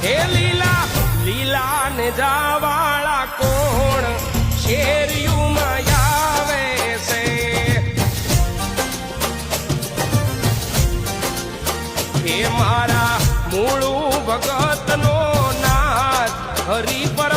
હે લીલા લીલા ને જાવાળા કોણ શેરિયુંમાં આવે છે હે મારા મૂળું ભગતનો નાથ હરિ પર